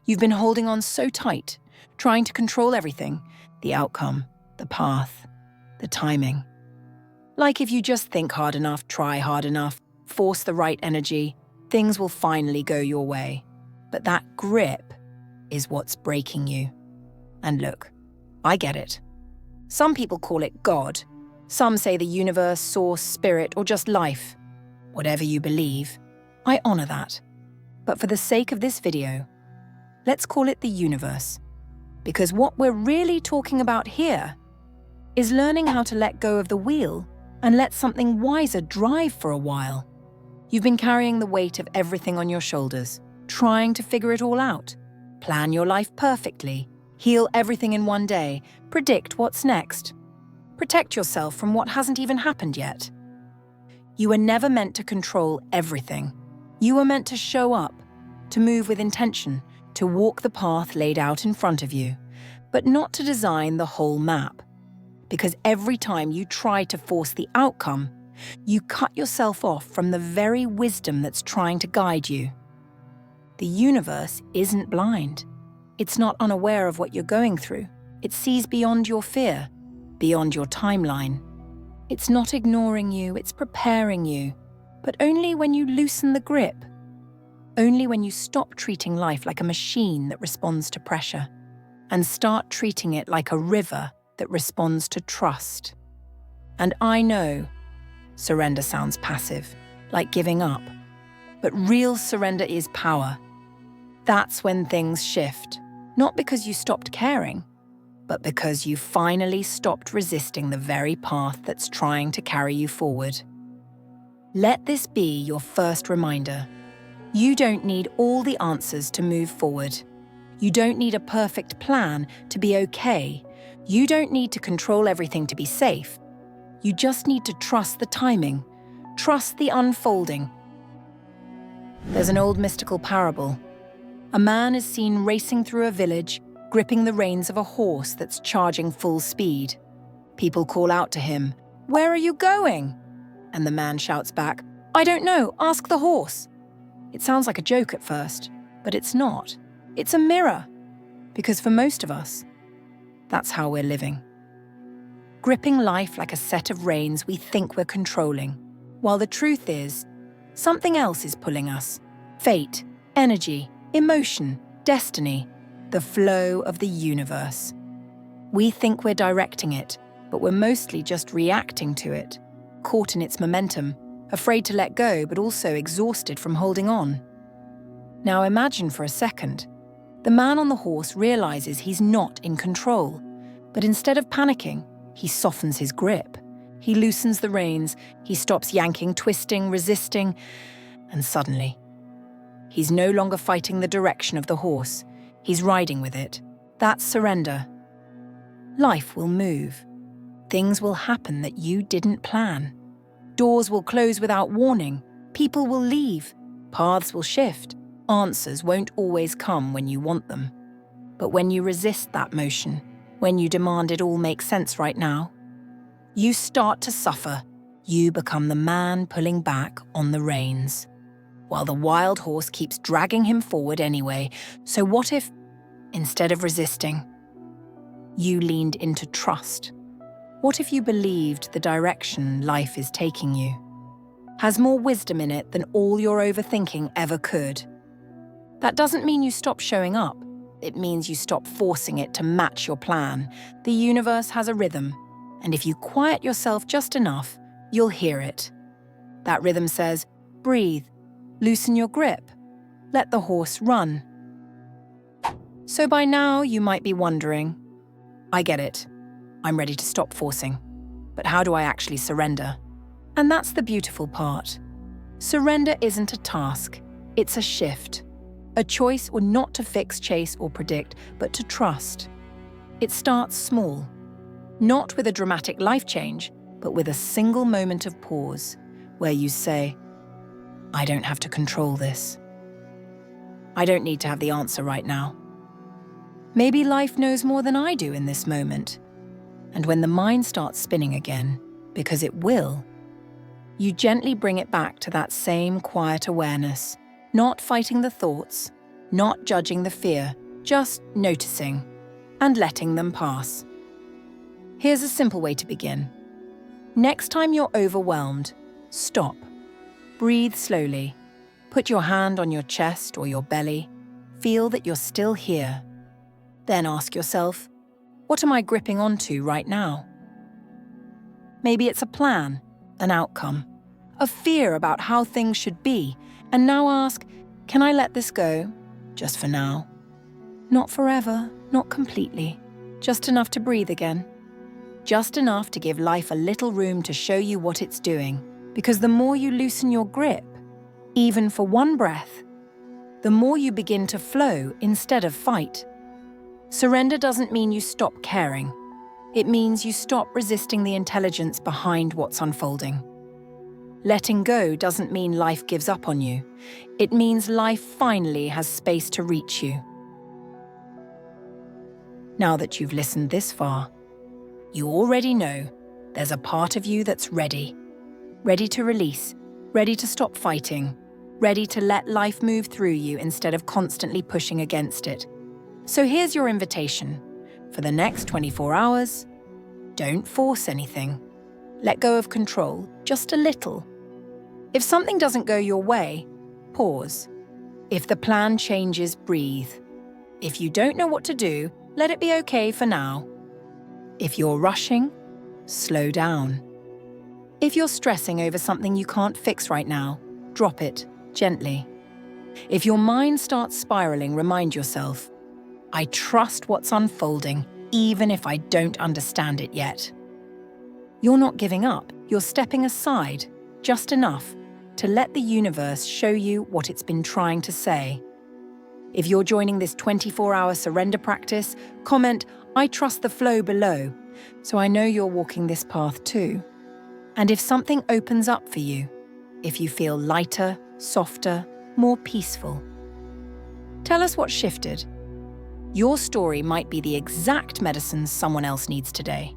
You've been holding on so tight, trying to control everything, the outcome, the path, the timing. Like if you just think hard enough, try hard enough, force the right energy, things will finally go your way. But that grip is what's breaking you. And look, I get it. Some people call it God. Some say the universe, source, spirit, or just life. Whatever you believe, I honor that. But for the sake of this video, let's call it the universe. Because what we're really talking about here is learning how to let go of the wheel and let something wiser drive for a while. You've been carrying the weight of everything on your shoulders, trying to figure it all out, plan your life perfectly, heal everything in one day, predict what's next, protect yourself from what hasn't even happened yet. You were never meant to control everything. You were meant to show up, to move with intention, to walk the path laid out in front of you, but not to design the whole map. Because every time you try to force the outcome, you cut yourself off from the very wisdom that's trying to guide you. The universe isn't blind. It's not unaware of what you're going through. It sees beyond your fear, beyond your timeline. It's not ignoring you, it's preparing you, but only when you loosen the grip. Only when you stop treating life like a machine that responds to pressure and start treating it like a river that responds to trust. And I know surrender sounds passive, like giving up, but real surrender is power. That's when things shift, not because you stopped caring, but because you finally stopped resisting the very path that's trying to carry you forward. Let this be your first reminder. You don't need all the answers to move forward. You don't need a perfect plan to be okay. You don't need to control everything to be safe. You just need to trust the timing, trust the unfolding. There's an old mystical parable. A man is seen racing through a village, gripping the reins of a horse that's charging full speed. People call out to him, "Where are you going?" And the man shouts back, "I don't know, ask the horse." It sounds like a joke at first, but it's not. It's a mirror. Because for most of us, that's how we're living. Gripping life like a set of reins we think we're controlling, while the truth is, something else is pulling us. Fate, energy, emotion, destiny, the flow of the universe. We think we're directing it, but we're mostly just reacting to it, caught in its momentum, afraid to let go but also exhausted from holding on. Now imagine for a second, the man on the horse realizes he's not in control, but instead of panicking, he softens his grip. He loosens the reins, he stops yanking, twisting, resisting, and suddenly, he's no longer fighting the direction of the horse. He's riding with it. That's surrender. Life will move. Things will happen that you didn't plan. Doors will close without warning. People will leave. Paths will shift. Answers won't always come when you want them. But when you resist that motion, when you demand it all make sense right now, you start to suffer. You become the man pulling back on the reins, while the wild horse keeps dragging him forward anyway. So what if, instead of resisting, you leaned into trust? What if you believed the direction life is taking you has more wisdom in it than all your overthinking ever could? That doesn't mean you stop showing up. It means you stop forcing it to match your plan. The universe has a rhythm, and if you quiet yourself just enough, you'll hear it. That rhythm says, breathe, loosen your grip, let the horse run. So by now you might be wondering, I get it. I'm ready to stop forcing. But how do I actually surrender? And that's the beautiful part. Surrender isn't a task, it's a shift. A choice or not to fix, chase, or predict, but to trust. It starts small. Not with a dramatic life change, but with a single moment of pause, where you say, I don't have to control this. I don't need to have the answer right now. Maybe life knows more than I do in this moment. And when the mind starts spinning again, because it will, you gently bring it back to that same quiet awareness, not fighting the thoughts, not judging the fear, just noticing and letting them pass. Here's a simple way to begin. Next time you're overwhelmed, stop. Breathe slowly. Put your hand on your chest or your belly. Feel that you're still here. Then ask yourself, what am I gripping onto right now? Maybe it's a plan, an outcome, a fear about how things should be, and now ask, can I let this go, just for now? Not forever, not completely, just enough to breathe again. Just enough to give life a little room to show you what it's doing, because the more you loosen your grip, even for one breath, the more you begin to flow instead of fight. Surrender doesn't mean you stop caring. It means you stop resisting the intelligence behind what's unfolding. Letting go doesn't mean life gives up on you. It means life finally has space to reach you. Now that you've listened this far, you already know there's a part of you that's ready. Ready to release, ready to stop fighting, ready to let life move through you instead of constantly pushing against it. So here's your invitation. For the next 24 hours, don't force anything. Let go of control, just a little. If something doesn't go your way, pause. If the plan changes, breathe. If you don't know what to do, let it be okay for now. If you're rushing, slow down. If you're stressing over something you can't fix right now, drop it gently. If your mind starts spiraling, remind yourself, I trust what's unfolding, even if I don't understand it yet. You're not giving up, you're stepping aside, just enough to let the universe show you what it's been trying to say. If you're joining this 24-hour surrender practice, comment, I trust the flow below, so I know you're walking this path too. And if something opens up for you, if you feel lighter, softer, more peaceful, tell us what shifted. Your story might be the exact medicine someone else needs today.